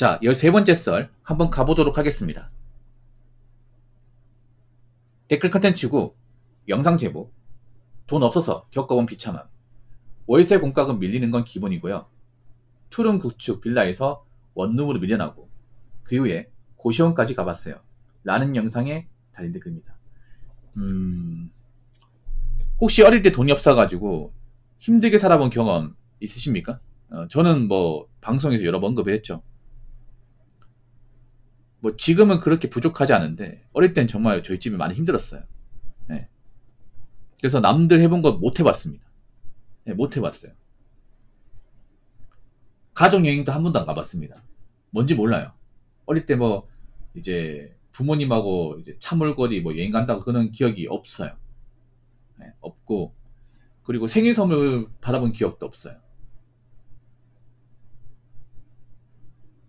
자, 13번째 썰 한번 가보도록 하겠습니다. 댓글 컨텐츠고 영상 제보, 돈 없어서 겪어본 비참함, 월세 공과금 밀리는 건 기본이고요. 투룸 구축 빌라에서 원룸으로 밀려나고 그 후에 고시원까지 가봤어요. 라는 영상에 달린 댓글입니다. 혹시 어릴 때 돈이 없어가지고 힘들게 살아본 경험 있으십니까? 저는 뭐 방송에서 여러 번 언급을 했죠. 뭐 지금은 그렇게 부족하지 않은데 어릴 땐 정말 저희 집이 많이 힘들었어요. 네. 그래서 남들 해본 거 못 해봤습니다. 네, 못 해봤어요. 가족여행도 한 번도 안 가봤습니다. 뭔지 몰라요. 어릴 때 뭐 이제 부모님하고 이제 차몰거리 뭐 여행 간다고 그런 기억이 없어요. 네, 없고, 그리고 생일 선물 받아본 기억도 없어요.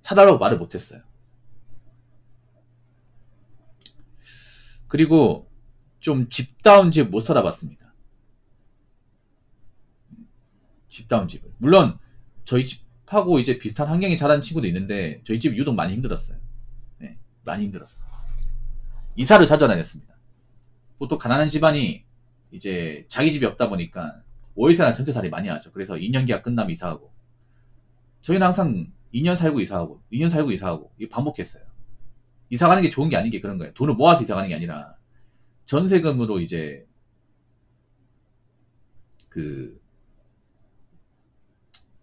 사달라고 말을 못했어요. 그리고 좀 집다운 집 못 살아봤습니다. 집다운 집을. 물론 저희 집하고 이제 비슷한 환경에 자란 친구도 있는데 저희 집이 유독 많이 힘들었어요. 네, 많이 힘들었어. 이사를 자주 다녔습니다. 보통 가난한 집안이 이제 자기 집이 없다 보니까 월세나 전세살이 많이 하죠. 그래서 2년 계약 끝나면 이사하고, 저희는 항상 2년 살고 이사하고 2년 살고 이사하고 이 반복했어요. 이사 가는 게 좋은 게 아닌 게 그런 거예요. 돈을 모아서 이사 가는 게 아니라 전세금으로 이제 그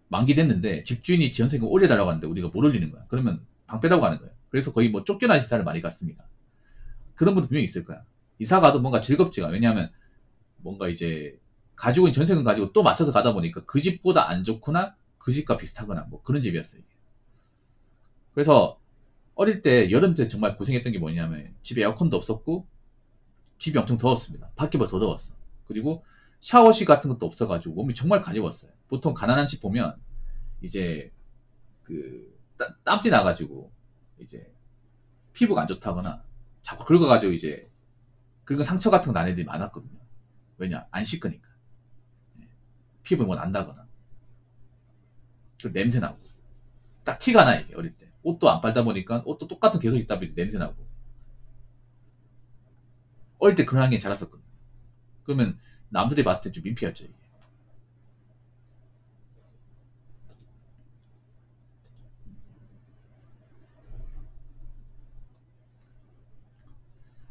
만기됐는데 집주인이 전세금 올려달라고 하는데 우리가 못 올리는 거야. 그러면 방 빼라고 하는 거예요. 그래서 거의 뭐 쫓겨난 이사를 많이 갔습니다. 그런 분도 분명히 있을 거야. 이사 가도 뭔가 즐겁지가. 왜냐하면 뭔가 이제 가지고 있는 전세금 가지고 또 맞춰서 가다 보니까 그 집보다 안 좋거나 그 집과 비슷하거나 뭐 그런 집이었어요. 이게. 그래서 어릴 때 여름 때 정말 고생했던 게 뭐냐면 집에 에어컨도 없었고 집이 엄청 더웠습니다. 밖에보다 더 더웠어. 그리고 샤워실 같은 것도 없어가지고 몸이 정말 가려웠어요. 보통 가난한 집 보면 이제 그 땀띠 나가지고 이제 피부가 안 좋다거나 자꾸 긁어가지고 이제 긁은 상처 같은 거 나는 애들이 많았거든요. 왜냐? 안 씻으니까. 피부에 뭐 난다거나. 그 냄새 나고. 딱 티가 나, 이게, 어릴 때. 옷도 안 빨다 보니까 옷도 똑같은 계속 있다 보니 냄새 나고. 어릴 때 그런 환경에 자랐었거든요. 그러면 남들이 봤을 때 좀 민폐였죠, 이게.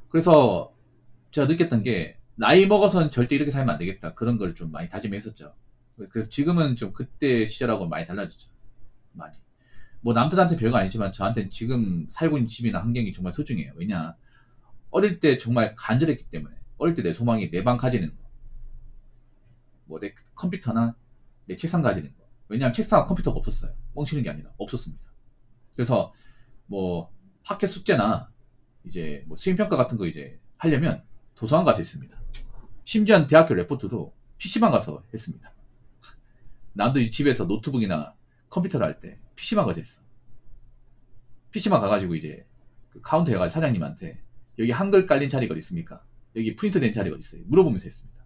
그래서 제가 느꼈던 게 나이 먹어서는 절대 이렇게 살면 안 되겠다. 그런 걸 좀 많이 다짐했었죠. 그래서 지금은 좀 그때 시절하고 많이 달라졌죠. 많이. 뭐 남들한테 별거 아니지만 저한테는 지금 살고 있는 집이나 환경이 정말 소중해요. 왜냐? 어릴 때 정말 간절했기 때문에. 어릴 때 내 소망이 내 방 가지는 거. 뭐 내 컴퓨터나 내 책상 가지는 거. 왜냐하면 책상과 컴퓨터가 없었어요. 뻥치는 게 아니라 없었습니다. 그래서 뭐 학교 숙제나 이제 뭐 수행평가 같은 거 이제 하려면 도서관 가서 했습니다. 심지어 대학교 레포트도 PC방 가서 했습니다. 남도 집에서 노트북이나 컴퓨터를 할 때 PC방 가서 했어. PC방 가가지고 이제 그 카운터에 가서 사장님한테 여기 한글 깔린 자리가 어디 있습니까? 여기 프린트 된 자리가 어디 있어요? 물어보면서 했습니다.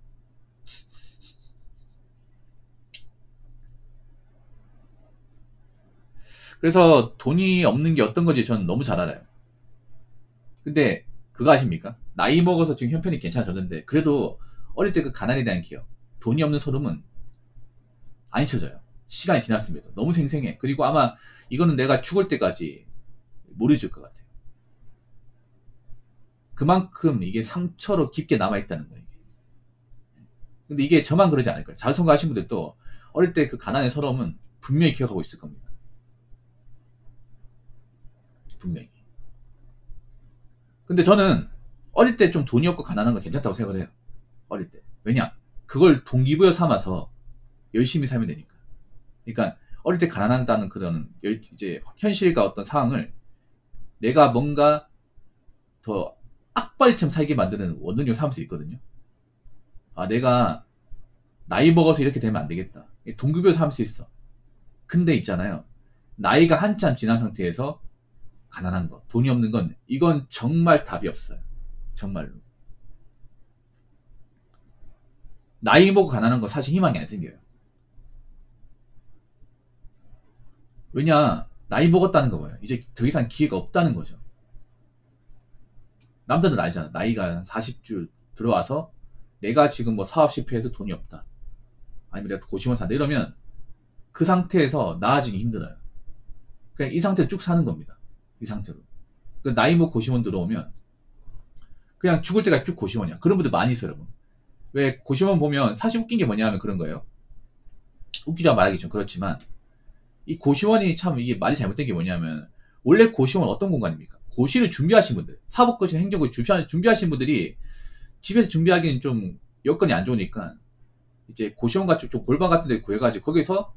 그래서 돈이 없는 게 어떤 건지 저는 너무 잘 알아요. 근데 그거 아십니까? 나이 먹어서 지금 형편이 괜찮아졌는데 그래도 어릴 때 그 가난에 대한 기억, 돈이 없는 서름은 안 잊혀져요. 시간이 지났습니다. 너무 생생해. 그리고 아마 이거는 내가 죽을 때까지 못 잊을 것 같아요. 그만큼 이게 상처로 깊게 남아있다는 거예요. 이게. 근데 이게 저만 그러지 않을 거예요. 자성가하신 분들도 어릴 때 그 가난의 서러움은 분명히 기억하고 있을 겁니다. 분명히. 근데 저는 어릴 때 좀 돈이 없고 가난한 건 괜찮다고 생각을 해요. 어릴 때. 왜냐? 그걸 동기부여 삼아서 열심히 살면 되니까. 그러니까 어릴 때 가난하다는 그런 이제 현실과 어떤 상황을 내가 뭔가 더 악발처럼 살게 만드는 원동력 삼을 수 있거든요. 아, 내가 나이 먹어서 이렇게 되면 안 되겠다. 동기부여 삼을 수 있어. 근데 있잖아요. 나이가 한참 지난 상태에서 가난한 거, 돈이 없는 건 이건 정말 답이 없어요. 정말로. 나이 먹고 가난한 건 사실 희망이 안 생겨요. 왜냐? 나이 먹었다는 거 뭐예요? 이제 더 이상 기회가 없다는 거죠. 남자들 알잖아. 나이가 40줄 들어와서 내가 지금 뭐 사업 실패해서 돈이 없다. 아니면 내가 고시원 산다. 이러면 그 상태에서 나아지기 힘들어요. 그냥 이 상태로 쭉 사는 겁니다. 이 상태로. 그 나이 먹고 고시원 들어오면 그냥 죽을 때까지 쭉 고시원이야. 그런 분들 많이 있어요, 여러분. 왜 고시원 보면 사실 웃긴 게 뭐냐 하면 그런 거예요. 웃기자 말하기 좀 그렇지만 이 고시원이 참 이게 말이 잘못된 게 뭐냐면 원래 고시원 어떤 공간입니까? 고시를 준비하신 분들, 사법고시 행정고시 준비하신 분들이 집에서 준비하기는 좀 여건이 안 좋으니까 이제 고시원 같은 좀 골방 같은 데 구해가지고 거기서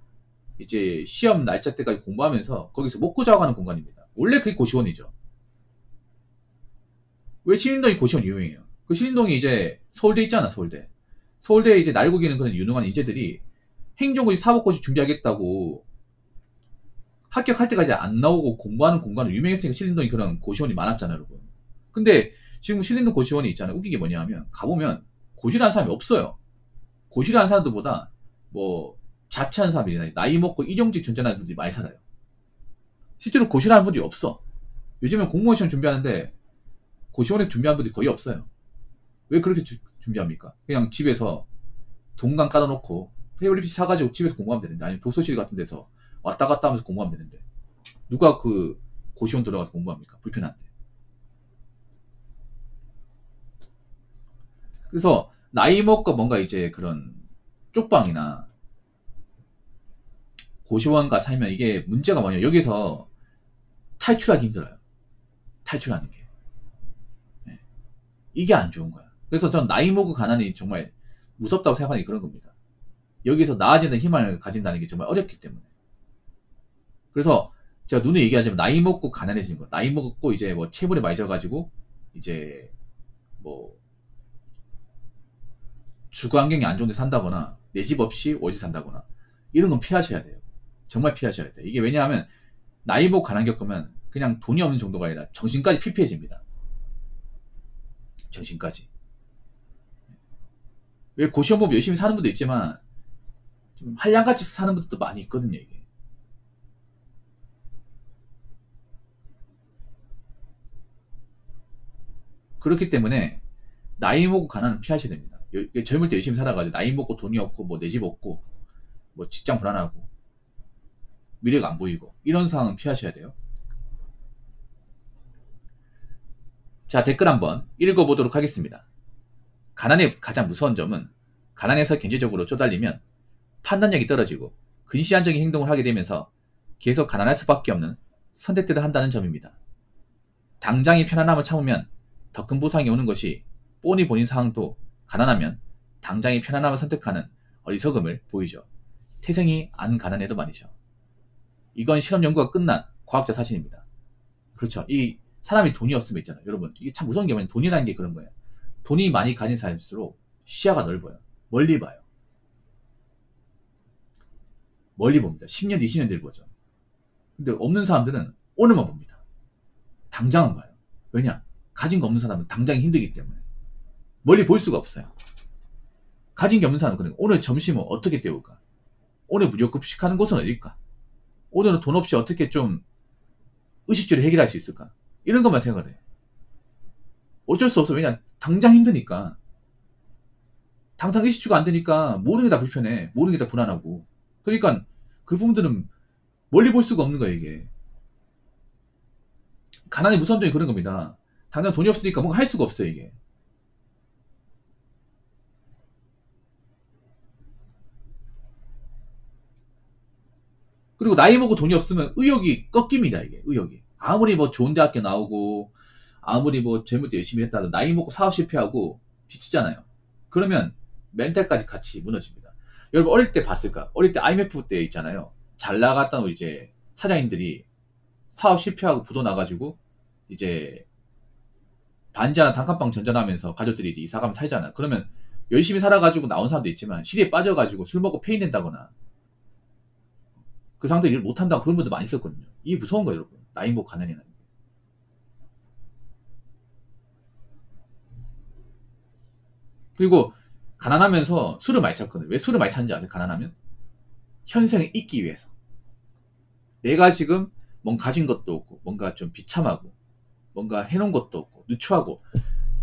이제 시험 날짜 때까지 공부하면서 거기서 먹고 자고 하는 공간입니다. 원래 그게 고시원이죠. 왜 신림동이 고시원 유명해요? 그 신림동이 이제 서울대 있잖아, 서울대. 서울대에 이제 날고기는 그런 유능한 인재들이 행정고시 사법고시 준비하겠다고 합격할 때까지 안 나오고 공부하는 공간을 유명했으니까 신림동이 그런 고시원이 많았잖아요, 여러분. 근데 지금 신림동 고시원이 있잖아요. 웃긴 게 뭐냐 하면 가보면 고시를 하는 사람이 없어요. 고시를 하는 사람들보다 뭐 자취하는 사람이나 나이 먹고 일용직 전전하는 분들이 많이 살아요. 실제로 고시를 하는 분들이 없어. 요즘엔 공무원 시험 준비하는데 고시원에 준비하는 분들이 거의 없어요. 왜 그렇게 준비합니까? 그냥 집에서 동강 깔아놓고 태블릿 사가지고 집에서 공부하면 되는데, 아니면 도서실 같은 데서 왔다 갔다 하면서 공부하면 되는데, 누가 그 고시원 들어가서 공부합니까? 불편한데. 그래서 나이 먹고 뭔가 이제 그런 쪽방이나 고시원가 살면 이게 문제가 뭐냐, 여기서 탈출하기 힘들어요. 탈출하는 게. 네. 이게 안 좋은 거야. 그래서 전 나이 먹고 가난이 정말 무섭다고 생각하는 게 그런 겁니다. 여기서 나아지는 희망을 가진다는 게 정말 어렵기 때문에. 그래서 제가 눈에 얘기하자면 나이 먹고 가난해지는 거. 나이 먹고 이제 뭐 체벌에 많이 져가지고 이제 뭐 주거 환경이 안 좋은 데 산다거나 내 집 없이 오지 산다거나 이런 건 피하셔야 돼요. 정말 피하셔야 돼요. 이게 왜냐하면 나이 먹고 가난 겪으면 그냥 돈이 없는 정도가 아니라 정신까지 피폐해집니다. 정신까지. 왜 고시원 보면 열심히 사는 분도 있지만 좀 한량같이 사는 분들도 많이 있거든요, 이게. 그렇기 때문에 나이 먹고 가난은 피하셔야 됩니다. 젊을 때 열심히 살아가지고 나이 먹고 돈이 없고 뭐 내 집 없고 뭐 직장 불안하고 미래가 안 보이고 이런 상황은 피하셔야 돼요. 자, 댓글 한번 읽어보도록 하겠습니다. 가난의 가장 무서운 점은 가난해서 경제적으로 쪼달리면 판단력이 떨어지고 근시안적인 행동을 하게 되면서 계속 가난할 수밖에 없는 선택들을 한다는 점입니다. 당장의 편안함을 참으면 더 큰 보상이 오는 것이 뻔히 본인 상황도 가난하면 당장의 편안함을 선택하는 어리석음을 보이죠. 태생이 안 가난해도 말이죠. 이건 실험 연구가 끝난 과학자 사실입니다. 그렇죠. 이 사람이 돈이 없으면 있잖아요. 여러분, 이게 참 무서운 게 뭐냐면 돈이라는 게 그런 거예요. 돈이 많이 가진 사람일수록 시야가 넓어요. 멀리 봐요. 멀리 봅니다. 10년, 20년 뒤를 보죠. 근데 없는 사람들은 오늘만 봅니다. 당장은 봐요. 왜냐? 가진 거 없는 사람은 당장이 힘들기 때문에. 멀리 볼 수가 없어요. 가진 게 없는 사람은 그러니까 오늘 점심은 어떻게 때울까? 오늘 무료급식 하는 곳은 어딜까? 오늘은 돈 없이 어떻게 좀 의식주를 해결할 수 있을까? 이런 것만 생각을 해. 어쩔 수 없어. 왜냐? 당장 힘드니까. 당장 의식주가 안 되니까 모든 게 다 불편해. 모든 게 다 불안하고. 그러니까 그 부분들은 멀리 볼 수가 없는 거예요, 이게. 가난의 무서운 점이 그런 겁니다. 당장 돈이 없으니까 뭔가 할 수가 없어요, 이게. 그리고 나이 먹고 돈이 없으면 의욕이 꺾입니다, 이게. 의욕이. 아무리 뭐 좋은 대학교 나오고 아무리 뭐 젊을 때 열심히 했다도 나이 먹고 사업 실패하고 빚지잖아요. 그러면 멘탈까지 같이 무너집니다. 여러분 어릴 때 봤을까? 어릴 때 IMF 때 있잖아요. 잘 나갔던 이제 사장님들이 사업 실패하고 부도 나가지고 이제 반지하나 단칸방 전전하면서 가족들이 이제 이사가면 살잖아. 그러면 열심히 살아가지고 나온 사람도 있지만 시리에 빠져가지고 술 먹고 폐인 된다거나 그 상태로 일 못한다고 그런 분들 많이 있었거든요. 이게 무서운 거예요, 여러분. 나이 먹고 가난이라는 게. 그리고 가난하면서 술을 많이 찾거든요. 왜 술을 많이 찾는지 아세요? 가난하면 현생을 잊기 위해서. 내가 지금 뭔가 가진 것도 없고, 뭔가 좀 비참하고, 뭔가 해놓은 것도 없고, 누추하고,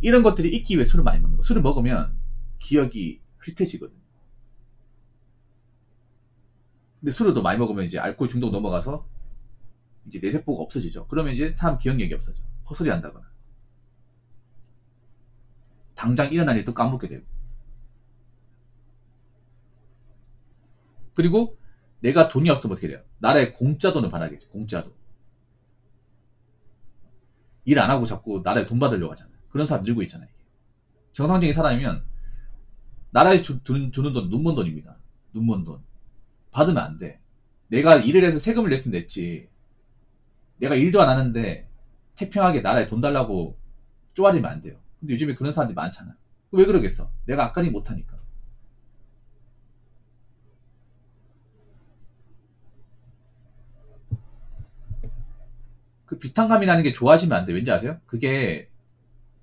이런 것들이 있기 위해 술을 많이 먹는 거. 술을 먹으면 기억이 흐릿해지거든. 근데 술을 더 많이 먹으면 이제 알코올 중독 넘어가서 이제 뇌세포가 없어지죠. 그러면 이제 사람 기억력이 없어져. 헛소리 한다거나. 당장 일어난 일도 까먹게 되고. 그리고 내가 돈이 없으면 어떻게 돼요? 나라에 공짜 돈을 받아야겠지. 공짜 돈. 일 안 하고 자꾸 나라에 돈 받으려고 하잖아요. 그런 사람 늘고 있잖아요. 정상적인 사람이면 나라에 주는 돈 눈먼 돈입니다. 눈먼 돈. 받으면 안 돼. 내가 일을 해서 세금을 냈으면 냈지. 내가 일도 안 하는데 태평하게 나라에 돈 달라고 쪼아리면 안 돼요. 근데 요즘에 그런 사람들이 많잖아. 왜 그러겠어? 내가 앞가림 못하니까. 그 비탄감이라는 게 좋아하시면 안 돼. 왠지 아세요? 그게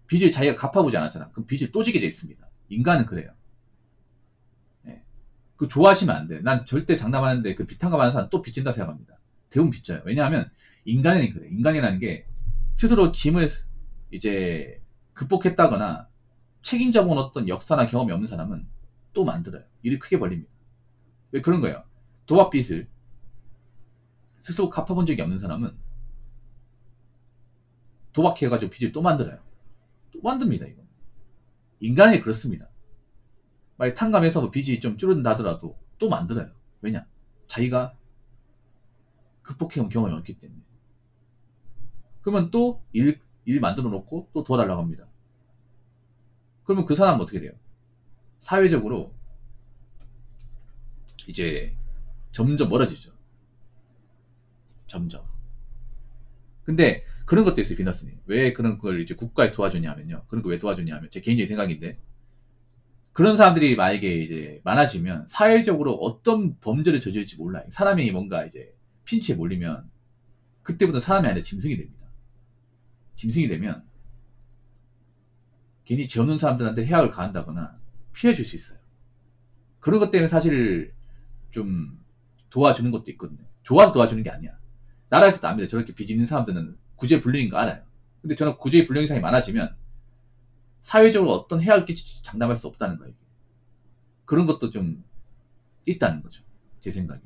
빚을 자기가 갚아보지 않았잖아. 그럼 빚을 또 지게 돼 있습니다. 인간은 그래요. 네. 그 좋아하시면 안 돼. 난 절대 장담하는데 그 비탄감 하는 사람 또 빚진다 생각합니다. 대부분 빚져요. 왜냐하면 인간은 그래. 인간이라는 게 스스로 짐을 이제 극복했다거나 책임져본 어떤 역사나 경험이 없는 사람은 또 만들어요. 일이 크게 벌립니다. 왜 그런 거예요? 도박 빚을 스스로 갚아본 적이 없는 사람은 도박해가지고 빚을 또 만들어요. 또 만듭니다, 이거. 인간이 그렇습니다. 만약 탕감해서 뭐 빚이 좀 줄어든다 하더라도 또 만들어요. 왜냐? 자기가 극복해온 경험이 없기 때문에. 그러면 또 일 만들어 놓고 또 도와달라고 합니다. 그러면 그 사람은 어떻게 돼요? 사회적으로 이제 점점 멀어지죠. 점점. 근데 그런 것도 있어요, 비너스님. 왜 그런 걸 이제 국가에서 도와주냐 하면요. 그런 거 왜 도와주냐 하면 제 개인적인 생각인데, 그런 사람들이 만약에 이제 많아지면 사회적으로 어떤 범죄를 저지를지 몰라요. 사람이 뭔가 이제 핀치에 몰리면 그때부터 사람이 아니라 짐승이 됩니다. 짐승이 되면 괜히 죄 없는 사람들한테 해악을 가한다거나 피해 줄 수 있어요. 그런 것 때문에 사실 좀 도와주는 것도 있거든요. 좋아서 도와주는 게 아니야. 나라에서도 압니다. 저렇게 빚 있는 사람들은 구제불능인 거 알아요. 근데 저는 구제불능 이상이 많아지면 사회적으로 어떤 해악을 끼칠지 장담할 수 없다는 거예요. 그런 것도 좀 있다는 거죠. 제 생각에.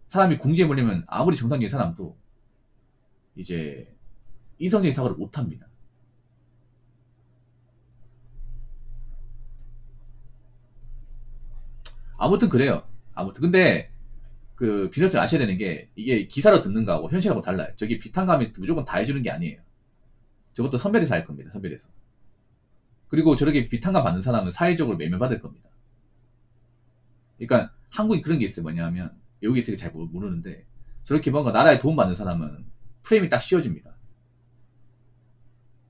사람이 궁지에 몰리면 아무리 정상적인 사람도 이제 이성적인 사고를 못 합니다. 아무튼 그래요. 아무튼 근데 그 비너스 아셔야 되는 게 이게 기사로 듣는 거하고 현실하고 달라요. 저기 비탄감이 무조건 다 해주는 게 아니에요. 저것도 선별해서 할 겁니다. 선별해서. 그리고 저렇게 비탄감 받는 사람은 사회적으로 매면받을 겁니다. 그러니까 한국이 그런 게 있어요. 뭐냐면 여기 있으니까 잘 모르는데 저렇게 뭔가 나라에 도움받는 사람은 프레임이 딱 씌워집니다.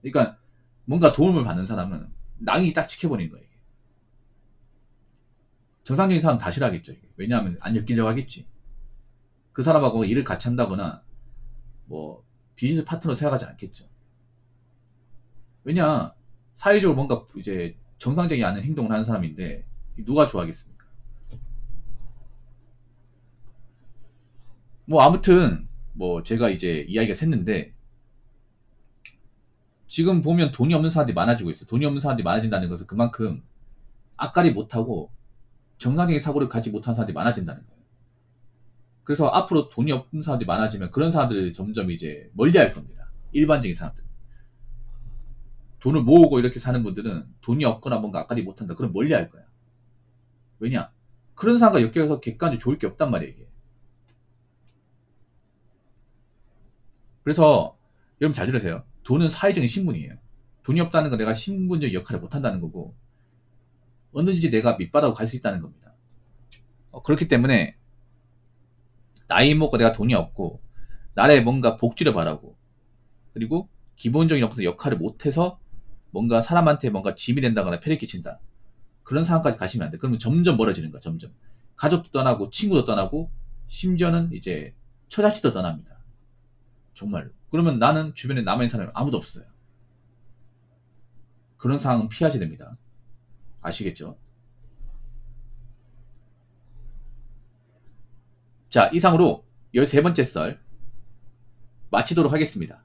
그러니까 뭔가 도움을 받는 사람은 낭이 딱 지켜버리는 거예요. 정상적인 사람 다 싫어하겠죠. 이게. 왜냐하면 안 엮이려고 하겠지. 그 사람하고 일을 같이 한다거나 뭐 비즈니스 파트너 생각하지 않겠죠. 왜냐 사회적으로 뭔가 이제 정상적이 않은 행동을 하는 사람인데 누가 좋아하겠습니까? 뭐 아무튼 뭐 제가 이제 이야기가 샜는데 지금 보면 돈이 없는 사람들이 많아지고 있어요. 돈이 없는 사람들이 많아진다는 것은 그만큼 앞가리 못하고 정상적인 사고를 가지 못한 사람들이 많아진다는 거예요. 그래서 앞으로 돈이 없는 사람들이 많아지면 그런 사람들을 점점 이제 멀리할 겁니다. 일반적인 사람들. 돈을 모으고 이렇게 사는 분들은 돈이 없거나 뭔가 앞가리 못한다. 그럼 멀리할 거야. 왜냐? 그런 사람과 엮여서 객관적으로 좋을 게 없단 말이에요. 이게. 그래서 여러분 잘 들으세요. 돈은 사회적인 신분이에요. 돈이 없다는 건 내가 신분적 역할을 못한다는 거고 어느든지 내가 밑바닥으로 갈 수 있다는 겁니다. 그렇기 때문에 나이 먹고 내가 돈이 없고 나라에 뭔가 복지를 바라고 그리고 기본적인 어떤 역할을 못해서 뭔가 사람한테 뭔가 짐이 된다거나 폐를 끼친다. 그런 상황까지 가시면 안 돼. 그러면 점점 멀어지는 거야. 점점. 가족도 떠나고 친구도 떠나고 심지어는 이제 처자식도 떠납니다. 정말로. 그러면 나는 주변에 남아있는 사람이 아무도 없어요. 그런 상황은 피하셔야 됩니다. 아시겠죠? 자, 이상으로 13번째 썰 마치도록 하겠습니다.